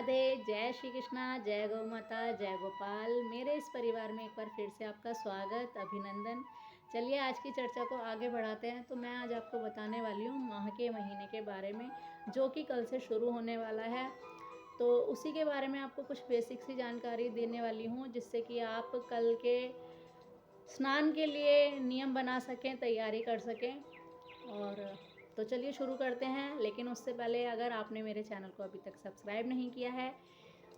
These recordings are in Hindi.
राधे, जय श्री कृष्णा, जय गौ माता, जय गोपाल। मेरे इस परिवार में एक बार फिर से आपका स्वागत, अभिनंदन। चलिए आज की चर्चा को आगे बढ़ाते हैं। तो मैं आज आपको बताने वाली हूँ माह के महीने के बारे में, जो कि कल से शुरू होने वाला है। तो उसी के बारे में आपको कुछ बेसिक सी जानकारी देने वाली हूँ, जिससे कि आप कल के स्नान के लिए नियम बना सकें, तैयारी कर सकें। और तो चलिए शुरू करते हैं। लेकिन उससे पहले अगर आपने मेरे चैनल को अभी तक सब्सक्राइब नहीं किया है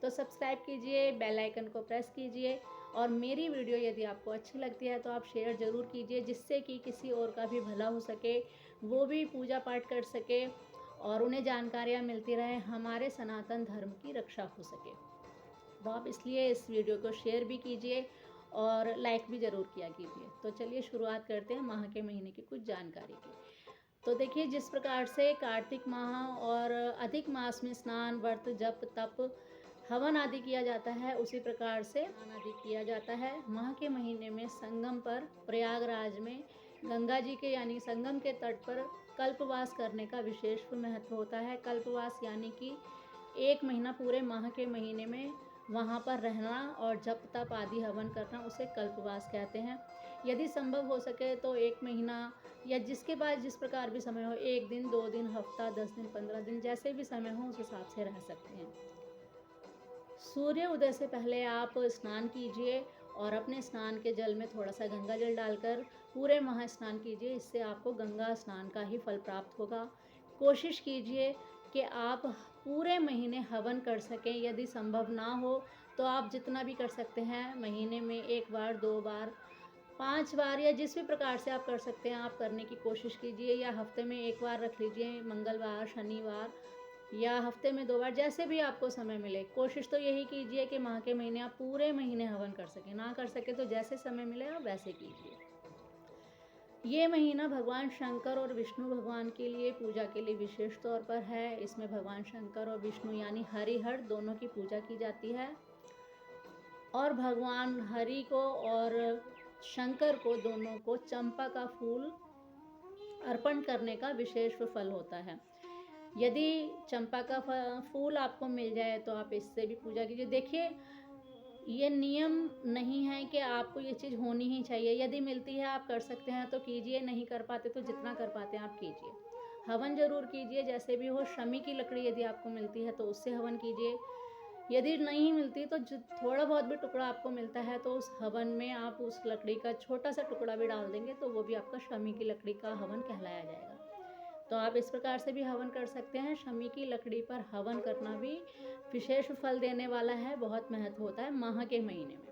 तो सब्सक्राइब कीजिए, बेल आइकन को प्रेस कीजिए। और मेरी वीडियो यदि आपको अच्छी लगती है तो आप शेयर ज़रूर कीजिए, जिससे कि किसी और का भी भला हो सके, वो भी पूजा पाठ कर सके और उन्हें जानकारियाँ मिलती रहे, हमारे सनातन धर्म की रक्षा हो सके। तो आप इसलिए इस वीडियो को शेयर भी कीजिए और लाइक भी ज़रूर किया कीजिए। तो चलिए शुरुआत करते हैं माह के महीने की कुछ जानकारी की। तो देखिए, जिस प्रकार से कार्तिक माह और अधिक मास में स्नान, व्रत, जप, तप, हवन आदि किया जाता है, उसी प्रकार से स्नान आदि किया जाता है। माह के महीने में संगम पर, प्रयागराज में गंगा जी के यानी संगम के तट पर कल्पवास करने का विशेष महत्व होता है। कल्पवास यानी कि एक महीना, पूरे माह के महीने में वहाँ पर रहना और जप तप आदि हवन करना, उसे कल्पवास कहते हैं। यदि संभव हो सके तो एक महीना या जिसके पास जिस प्रकार भी समय हो, 1 दिन, 2 दिन, हफ्ता, 10 दिन, 15 दिन, जैसे भी समय हो उस हिसाब से रह सकते हैं। सूर्य उदय से पहले आप स्नान कीजिए और अपने स्नान के जल में थोड़ा सा गंगा जल डालकर पूरे महा स्नान कीजिए। इससे आपको गंगा स्नान का ही फल प्राप्त होगा। कोशिश कीजिए कि आप पूरे महीने हवन कर सकें। यदि संभव ना हो तो आप जितना भी कर सकते हैं, महीने में 1 बार, 2 बार, 5 बार, या जिस भी प्रकार से आप कर सकते हैं आप करने की कोशिश कीजिए। या हफ्ते में 1 बार रख लीजिए, मंगलवार, शनिवार, या हफ्ते में 2 बार, जैसे भी आपको समय मिले। कोशिश तो यही कीजिए कि माह के महीने आप पूरे महीने हवन कर सकें। ना कर सके तो जैसे समय मिले आप वैसे कीजिए। ये महीना भगवान शंकर और विष्णु भगवान के लिए पूजा के लिए विशेष तौर पर है। इसमें भगवान शंकर और विष्णु यानी हरिहर दोनों की पूजा की जाती है। और भगवान हरि को और शंकर को, दोनों को चंपा का फूल अर्पण करने का विशेष फल होता है। यदि चंपा का फूल आपको मिल जाए तो आप इससे भी पूजा कीजिए। देखिए, ये नियम नहीं है कि आपको ये चीज़ होनी ही चाहिए। यदि मिलती है आप कर सकते हैं तो कीजिए, नहीं कर पाते तो जितना कर पाते हैं आप कीजिए। हवन ज़रूर कीजिए, जैसे भी हो। शमी की लकड़ी यदि आपको मिलती है तो उससे हवन कीजिए। यदि नहीं मिलती तो थोड़ा बहुत भी टुकड़ा आपको मिलता है तो उस हवन में आप उस लकड़ी का छोटा सा टुकड़ा भी डाल देंगे तो वो भी आपका शमी की लकड़ी का हवन कहलाया जाएगा। तो आप इस प्रकार से भी हवन कर सकते हैं। शमी की लकड़ी पर हवन करना भी विशेष फल देने वाला है, बहुत महत्व होता है माह के महीने में।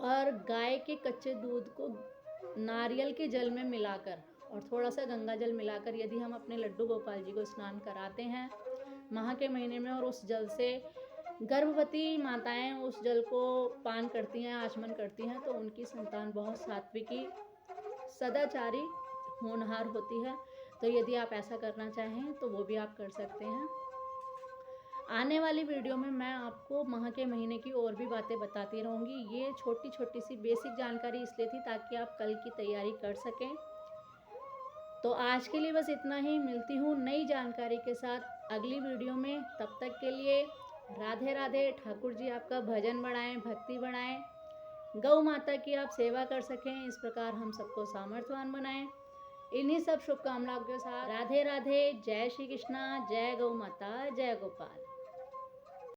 और गाय के कच्चे दूध को नारियल के जल में मिलाकर और थोड़ा सा गंगा जल मिलाकर यदि हम अपने लड्डू गोपाल जी को स्नान कराते हैं माह के महीने में, और उस जल से गर्भवती माताएं उस जल को पान करती हैं, आचमन करती हैं, तो उनकी संतान बहुत सात्विकी, सदाचारी, होनहार होती है। तो यदि आप ऐसा करना चाहें तो वो भी आप कर सकते हैं। आने वाली वीडियो में मैं आपको माह के महीने की और भी बातें बताती रहूँगी। ये छोटी छोटी सी बेसिक जानकारी इसलिए थी ताकि आप कल की तैयारी कर सकें। तो आज के लिए बस इतना ही। मिलती हूँ नई जानकारी के साथ अगली वीडियो में। तब तक के लिए राधे राधे। ठाकुर जी आपका भजन बढ़ाएं, भक्ति बढ़ाएं, गौ माता की आप सेवा कर सकें, इस प्रकार हम सबको सामर्थ्यवान बनाएं। इन्हीं सब शुभकामनाओं के साथ राधे राधे, जय श्री कृष्णा, जय गौ माता, जय गोपाल।